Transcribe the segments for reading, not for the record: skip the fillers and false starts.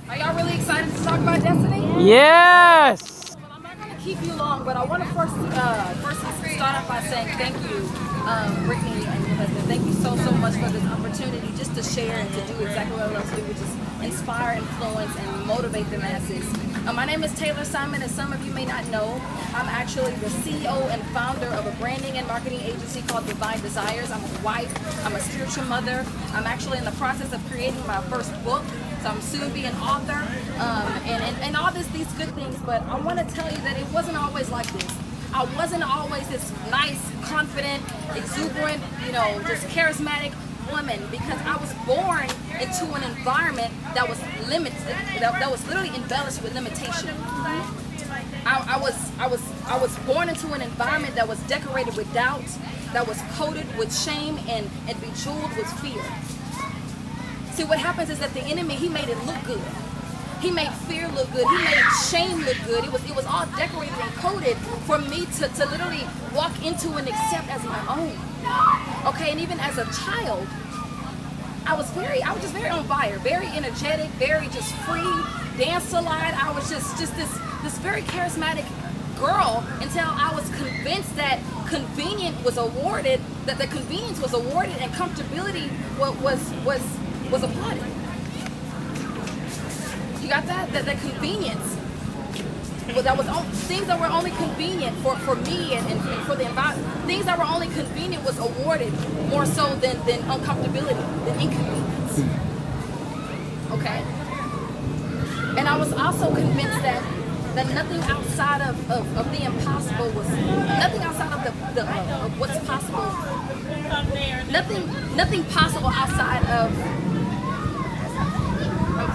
Are y'all really excited to talk about destiny? Yes. Well, I'm not going to keep you long, but I want to first start off by saying thank you, Brittany and your husband. Thank you so much for this opportunity just to share and to do exactly what I love to do, which is inspire, influence, and motivate the masses. My name is Taylor Simon, and some of you may not know, I'm actually the CEO and founder of a branding and marketing agency called Divine Desires. I'm a wife, I'm a spiritual mother. I'm actually in the process of creating my first book, so I'm soon be an author, and all these good things. But I want to tell you that it wasn't always like this. I wasn't always this nice, confident, exuberant, just charismatic woman, because I was born into an environment that was limited, that was literally embellished with limitation. I was born into an environment that was decorated with doubt, that was coated with shame and bejeweled with fear. See, what happens is that the enemy, he made it look good. He made fear look good. He made shame look good. It was all decorated and coded for me to literally walk into and accept as my own. Okay, and even as a child, I was just very on fire, very energetic, very just free, dance a lot. I was just this very charismatic girl until I was convinced that convenience was awarded, and comfortability was applauded. You got that? That convenience. Well, that was things that were only convenient for me and for the environment. Things that were only convenient was awarded more so than uncomfortability, than inconvenience. Okay? And I was also convinced that nothing outside of the impossible was, nothing outside of what's possible, nothing possible outside of,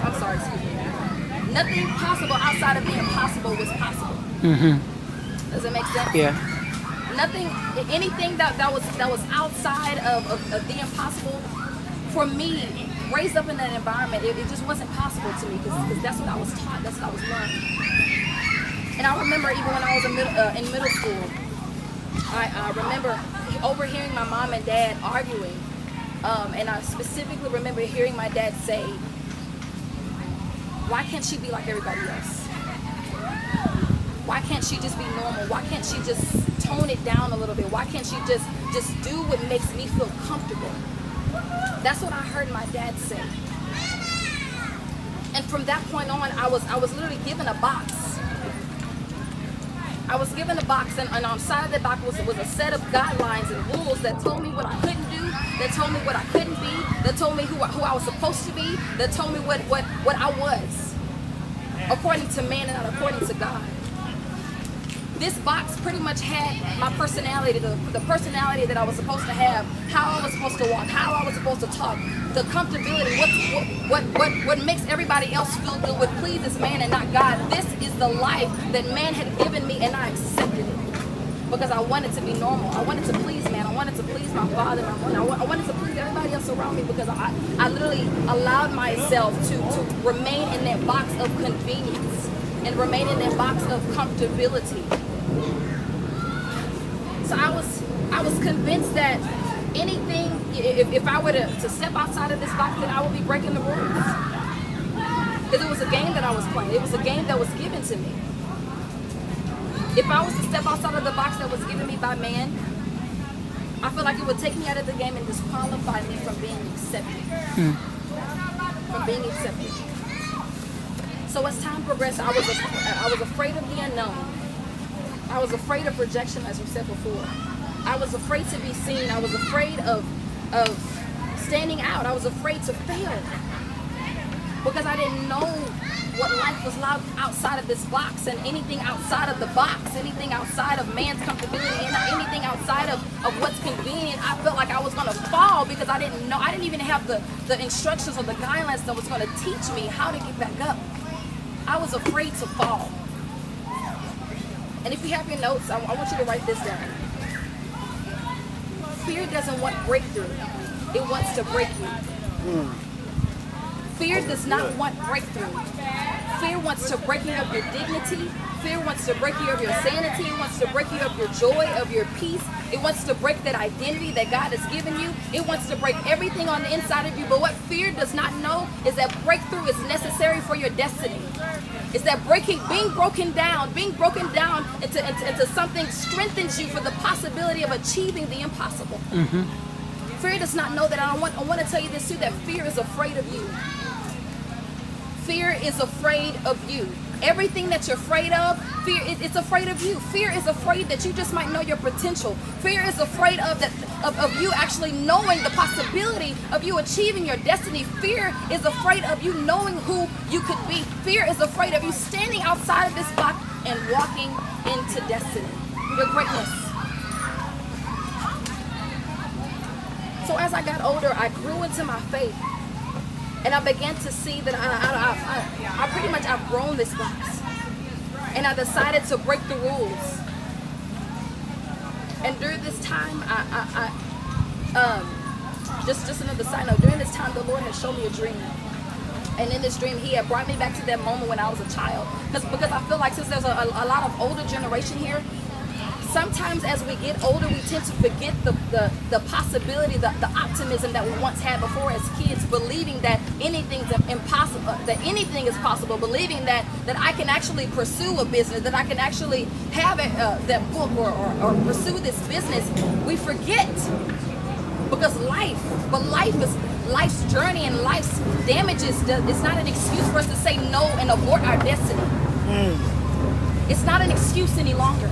I'm sorry, excuse me. Nothing possible outside of the impossible was possible. Mm-hmm. Does it make sense? Yeah. Anything that was outside of the impossible, for me, raised up in that environment, it just wasn't possible to me, because that's what I was taught, that's what I was learning. And I remember even when I was in middle school, I remember overhearing my mom and dad arguing, and I specifically remember hearing my dad say, "Why can't she be like everybody else? Why can't she just be normal? Why can't she just tone it down a little bit? Why can't she just do what makes me feel comfortable?" That's what I heard my dad say. And from that point on, I was literally given a box. I was given a box, and on the side of the box was a set of guidelines and rules that told me what I couldn't do, that told me what I couldn't be, that told me who I was supposed to be, that told me what I was, according to man and not according to God. This box pretty much had my personality, the personality that I was supposed to have, how I was supposed to walk, how I was supposed to talk, the comfortability, what makes everybody else feel good, what pleases man and not God. This is the life that man had given me, and I accepted it because I wanted to be normal. I wanted to please man. I wanted to please my father, my mother. I wanted to please everybody else around me, because I literally allowed myself to remain in that box of convenience and remain in that box of comfortability. So I was convinced that anything, if I were to step outside of this box, then I would be breaking the rules. Because it was a game that I was playing. It was a game that was given to me. If I was to step outside of the box that was given me by man, I feel like it would take me out of the game and disqualify me from being accepted. From being accepted. So as time progressed, I was afraid of the unknown. I was afraid of rejection, as you said before. I was afraid to be seen. I was afraid of standing out. I was afraid to fail, because I didn't know what life was like outside of this box, and anything outside of the box, anything outside of man's comfortability, and anything outside of what's convenient. I felt like I was going to fall, because I didn't know. I didn't even have the instructions or the guidelines that was going to teach me how to get back up. I was afraid to fall. And if you have your notes, I want you to write this down. Fear doesn't want breakthrough. It wants to break you. Fear does not want breakthrough. Fear wants to break you of your dignity. Fear wants to break you of your sanity. It wants to break you of your joy, of your peace. It wants to break that identity that God has given you. It wants to break everything on the inside of you. But what fear does not know is that breakthrough is necessary for your destiny. It's that being broken down into something strengthens you for the possibility of achieving the impossible. Fear does not know that. I want to tell you this too, that fear is afraid of you. Fear is afraid of you. Everything that you're afraid of, fear, it's afraid of you. Fear is afraid that you just might know your potential. Fear is afraid of you actually knowing the possibility of you achieving your destiny. Fear is afraid of you knowing who you could be. Fear is afraid of you standing outside of this box and walking into destiny, your greatness. So as I got older, I grew into my faith. And I began to see that I pretty much outgrown this box. And I decided to break the rules. And during this time, just another side note, during this time, the Lord had shown me a dream. And in this dream, he had brought me back to that moment when I was a child. Because I feel like since there's a lot of older generation here, sometimes as we get older, we tend to forget the possibility, the optimism that we once had before as kids, believing that anything's impossible, that anything is possible, believing that I can actually pursue a business, that I can actually have that book or pursue this business. We forget because life's journey and life's damages, it's not an excuse for us to say no and abort our destiny. It's not an excuse any longer.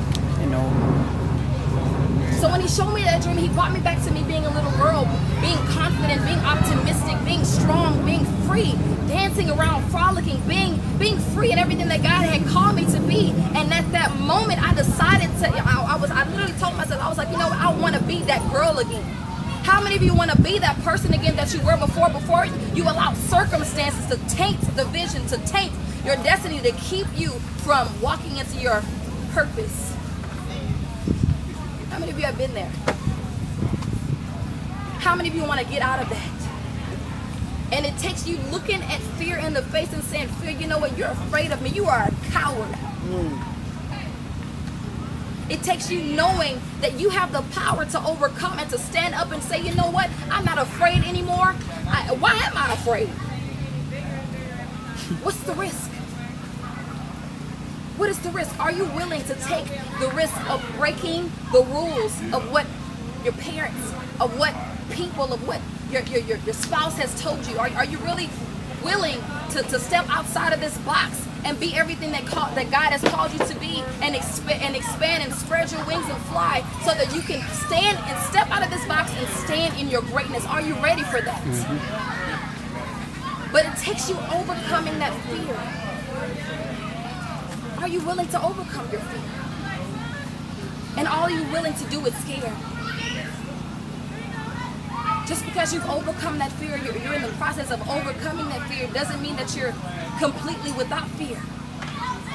So when he showed me that dream, he brought me back to me being a little girl, being confident, being optimistic, being strong, being free, dancing around, frolicking, being free in everything that God had called me to be. And at that moment, I decided I literally told myself, I was like, you know what, I want to be that girl again. How many of you want to be that person again that you were before you allowed circumstances to taint the vision, to taint your destiny, to keep you from walking into your purpose? How many of you have been there? How many of you want to get out of that? And it takes you looking at fear in the face and saying, fear, you know what? You're afraid of me. You are a coward. It takes you knowing that you have the power to overcome and to stand up and say, you know what? I'm not afraid anymore. Why am I afraid? What's the risk? What is the risk? Are you willing to take the risk of breaking the rules of what your parents, of what people, of what your spouse has told you? Are you really willing to step outside of this box and be everything that God has called you to be, and expand and spread your wings and fly so that you can stand and step out of this box and stand in your greatness? Are you ready for that? But it takes you overcoming that fear. Are you willing to overcome your fear? And all you're willing to do is scare. Just because you've overcome that fear, you're in the process of overcoming that fear, doesn't mean that you're completely without fear.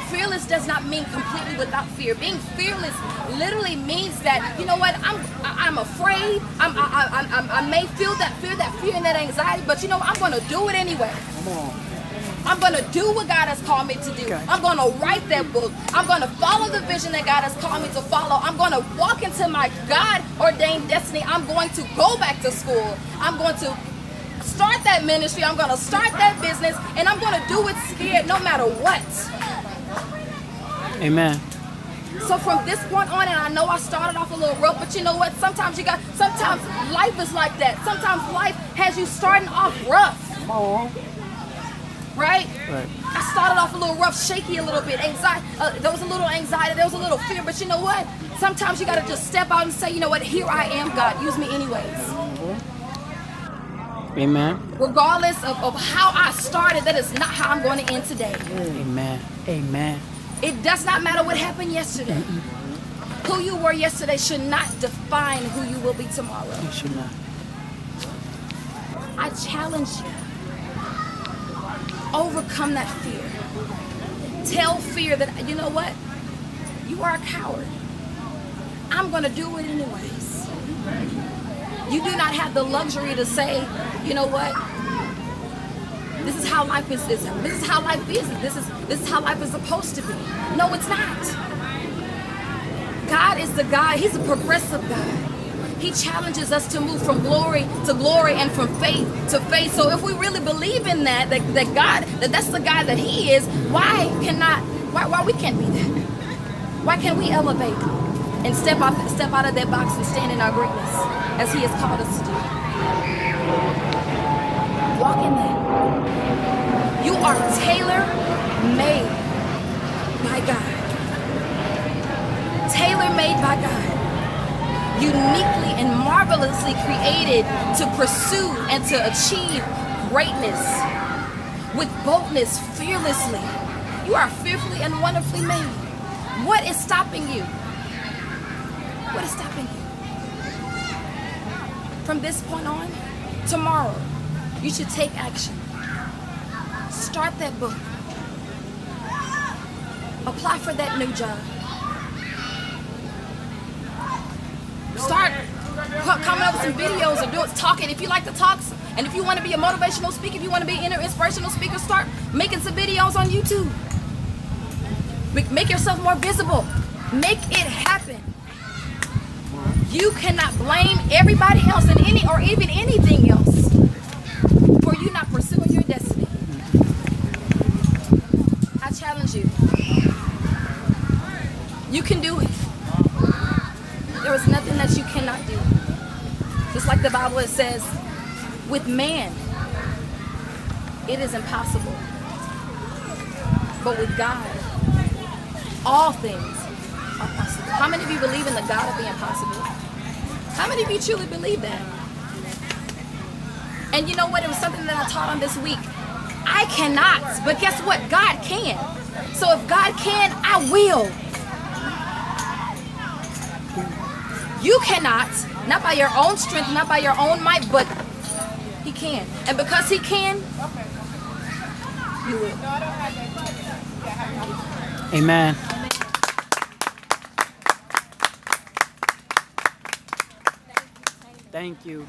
Fearless does not mean completely without fear. Being fearless literally means that, you know what, I'm afraid. I may feel that fear and that anxiety, but you know what, I'm going to do it anyway. Come on. I'm going to do what God has called me to do. Okay. I'm going to write that book. I'm going to follow the vision that God has called me to follow. I'm going to walk into my God-ordained destiny. I'm going to go back to school. I'm going to start that ministry. I'm going to start that business. And I'm going to do it scared no matter what. Amen. So from this point on, and I know I started off a little rough, but you know what? Sometimes life is like that. Sometimes life has you starting off rough. Right? I started off a little rough, shaky a little bit, anxiety. There was a little anxiety, there was a little fear, but you know what? Sometimes you got to just step out and say, you know what? Here I am, God. Use me anyways. Amen. Regardless of how I started, that is not how I'm going to end today. Amen. Amen. It does not matter what happened yesterday. Who you were yesterday should not define who you will be tomorrow. It should not. I challenge you. Overcome that fear. Tell fear that, you know what? You are a coward. I'm going to do it anyways. You do not have the luxury to say, you know what? This is how life is. This is how life is. This is how life is supposed to be. No, it's not. God is the God. He's a progressive God. He challenges us to move from glory to glory and from faith to faith. So if we really believe in that God, that's the God that He is, why we can't be that? Why can't we elevate and step out of that box and stand in our greatness as He has called us to do? Walk in that. You are tailor-made by God. Tailor-made by God. Uniquely and marvelously created to pursue and to achieve greatness with boldness, fearlessly. You are fearfully and wonderfully made. What is stopping you? What is stopping you? From this point on, tomorrow, you should take action. Start that book. Apply for that new job. Start coming up with some videos or talking. If you like to talk, and if you want to be a motivational speaker, if you want to be an inspirational speaker, start making some videos on YouTube. Make yourself more visible. Make it happen. You cannot blame everybody else and even anything else for you not pursuing your destiny. I challenge you. You can do it. There is nothing that you cannot do. Just like the Bible, it says, with man, it is impossible. But with God, all things are possible. How many of you believe in the God of the impossible? How many of you truly believe that? And you know what? It was something that I taught on this week. I cannot, but guess what? God can. So if God can, I will. You cannot, not by your own strength, not by your own might, but He can. And because He can, you will. Amen. Thank you.